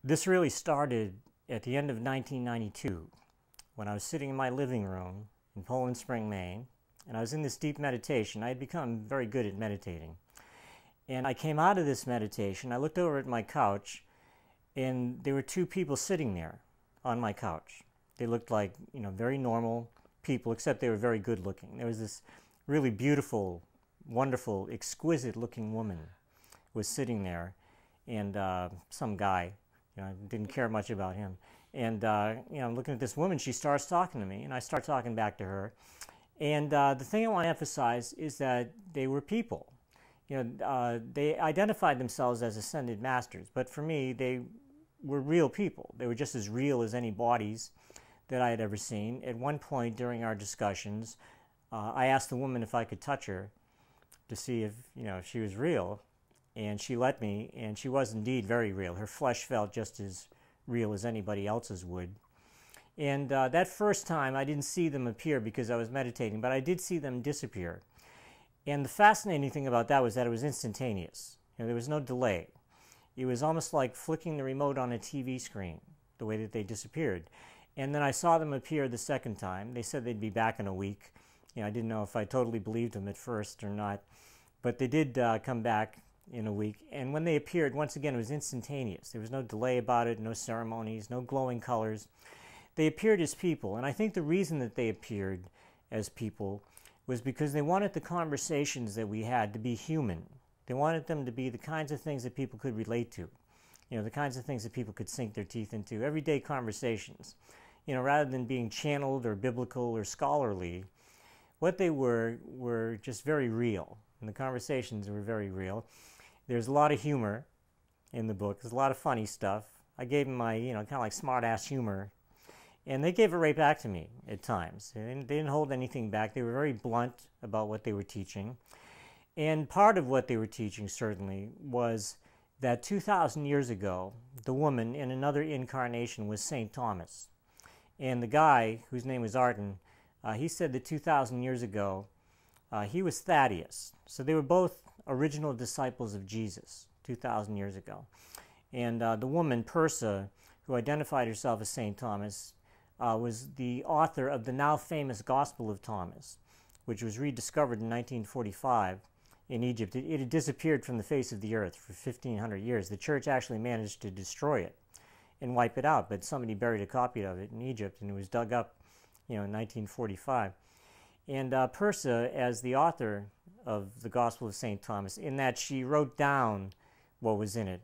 This really started at the end of 1992 when I was sitting in my living room in Poland Spring, Maine, and I was in this deep meditation. I had become very good at meditating. And I came out of this meditation, I looked over at my couch, and there were two people sitting there on my couch. They looked like, very normal people, except they were very good looking. There was this really beautiful, wonderful, exquisite looking woman was sitting there, and some guy, didn't care much about him. And I'm looking at this woman, she starts talking to me, and I start talking back to her. And the thing I want to emphasize is that they were people. They identified themselves as ascended masters, but for me, they were real people. They were just as real as any bodies that I had ever seen. At one point during our discussions, I asked the woman if I could touch her to see if she was real, and she let me, and she was indeed very real. Her flesh felt just as real as anybody else's would. And that first time, I didn't see them appear because I was meditating, but I did see them disappear. And the fascinating thing about that was that it was instantaneous. There was no delay. It was almost like flicking the remote on a TV screen, the way that they disappeared. And then I saw them appear the second time. They said they'd be back in a week. I didn't know if I totally believed them at first or not. But they did come back in a week. And when they appeared, once again, it was instantaneous. There was no delay about it, no ceremonies, no glowing colors. They appeared as people. And I think the reason that they appeared as people was because they wanted the conversations that we had to be human. They wanted them to be the kinds of things that people could relate to. The kinds of things that people could sink their teeth into. Everyday conversations. Rather than being channeled or biblical or scholarly, what they were just very real. And the conversations were very real. There's a lot of humor in the book. There's a lot of funny stuff. I gave them my, kind of like smart-ass humor. And they gave it right back to me at times. They didn't hold anything back. They were very blunt about what they were teaching. And part of what they were teaching, certainly, was that 2,000 years ago, the woman in another incarnation was St. Thomas. And the guy, whose name was Arden, he said that 2,000 years ago, he was Thaddeus. So they were both original disciples of Jesus 2,000 years ago. And the woman, Persa, who identified herself as St. Thomas, was the author of the now famous Gospel of Thomas, which was rediscovered in 1945 in Egypt. It had disappeared from the face of the earth for 1,500 years. The church actually managed to destroy it and wipe it out, but somebody buried a copy of it in Egypt, and it was dug up, in 1945. And Persa, as the author of the Gospel of St. Thomas, in that she wrote down what was in it,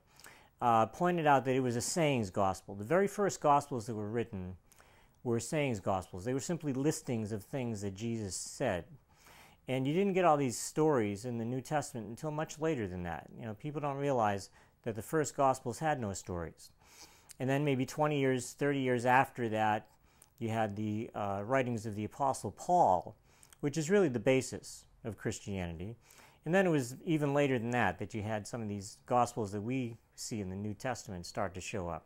pointed out that it was a sayings gospel. The very first gospels that were written were sayings gospels. They were simply listings of things that Jesus said. And you didn't get all these stories in the New Testament until much later than that. People don't realize that the first gospels had no stories. And then maybe 20 years, 30 years after that, you had the writings of the Apostle Paul, which is really the basis of Christianity. And then it was even later than that that you had some of these gospels that we see in the New Testament start to show up.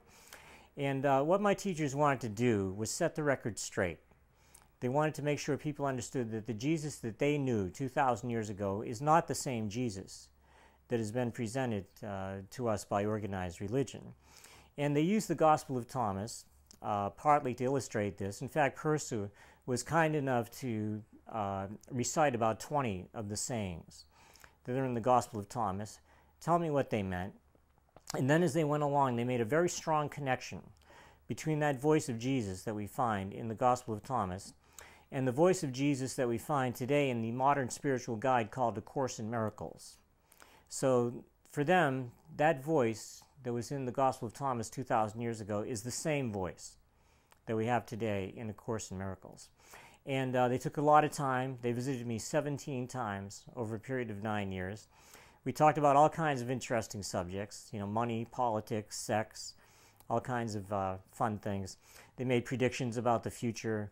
And what my teachers wanted to do was set the record straight. They wanted to make sure people understood that the Jesus that they knew 2,000 years ago is not the same Jesus that has been presented to us by organized religion. And they used the Gospel of Thomas partly to illustrate this. In fact, Persa was kind enough to recite about 20 of the sayings that are in the Gospel of Thomas, tell me what they meant. And then as they went along, they made a very strong connection between that voice of Jesus that we find in the Gospel of Thomas and the voice of Jesus that we find today in the modern spiritual guide called A Course in Miracles. So for them, that voice that was in the Gospel of Thomas 2,000 years ago is the same voice that we have today in A Course in Miracles. And they took a lot of time. They visited me 17 times over a period of 9 years. We talked about all kinds of interesting subjects, money, politics, sex, all kinds of fun things. They made predictions about the future.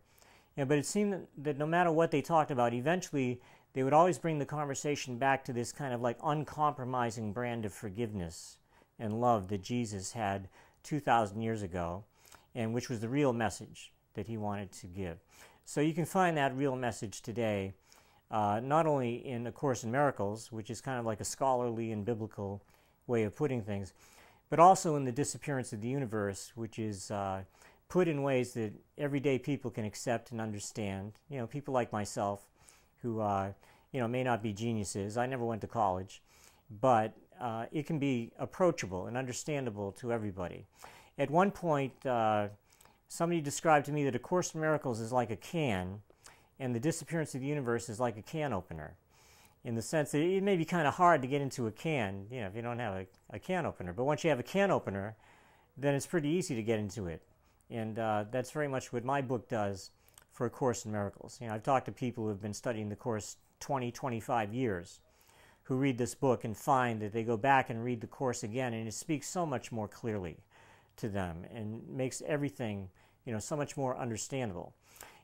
But it seemed that no matter what they talked about, eventually they would always bring the conversation back to this kind of like uncompromising brand of forgiveness and love that Jesus had 2,000 years ago, and which was the real message that he wanted to give. So you can find that real message today not only in A Course in Miracles, which is kind of like a scholarly and biblical way of putting things, but also in the Disappearance of the Universe, which is put in ways that everyday people can accept and understand. You know, people like myself who you know, may not be geniuses. I never went to college, but it can be approachable and understandable to everybody. At one point, somebody described to me that A Course in Miracles is like a can, and the Disappearance of the Universe is like a can opener, in the sense that it may be kind of hard to get into a can, you know, if you don't have a can opener. But once you have a can opener, then it's pretty easy to get into it. And that's very much what my book does for A Course in Miracles. You know, I've talked to people who have been studying the Course 20, 25 years, who read this book and find that they go back and read the Course again, and it speaks so much more clearly to them and makes everything, you know, so much more understandable.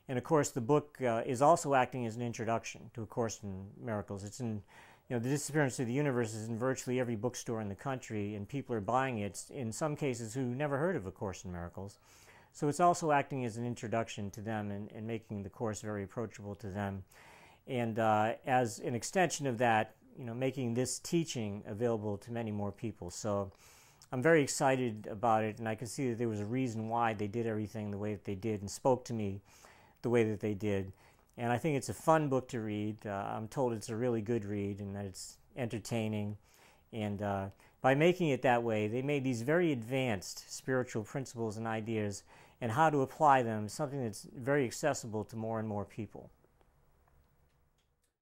And of course, the book is also acting as an introduction to A Course in Miracles. It's in, you know, The Disappearance of the Universe is in virtually every bookstore in the country, and people are buying it, in some cases, who never heard of A Course in Miracles. So it's also acting as an introduction to them and making the Course very approachable to them. And as an extension of that, you know, making this teaching available to many more people. So I'm very excited about it, and I can see that there was a reason why they did everything the way that they did and spoke to me the way that they did. And I think it's a fun book to read. I'm told it's a really good read and that it's entertaining. And by making it that way, they made these very advanced spiritual principles and ideas and how to apply them, something that's very accessible to more and more people.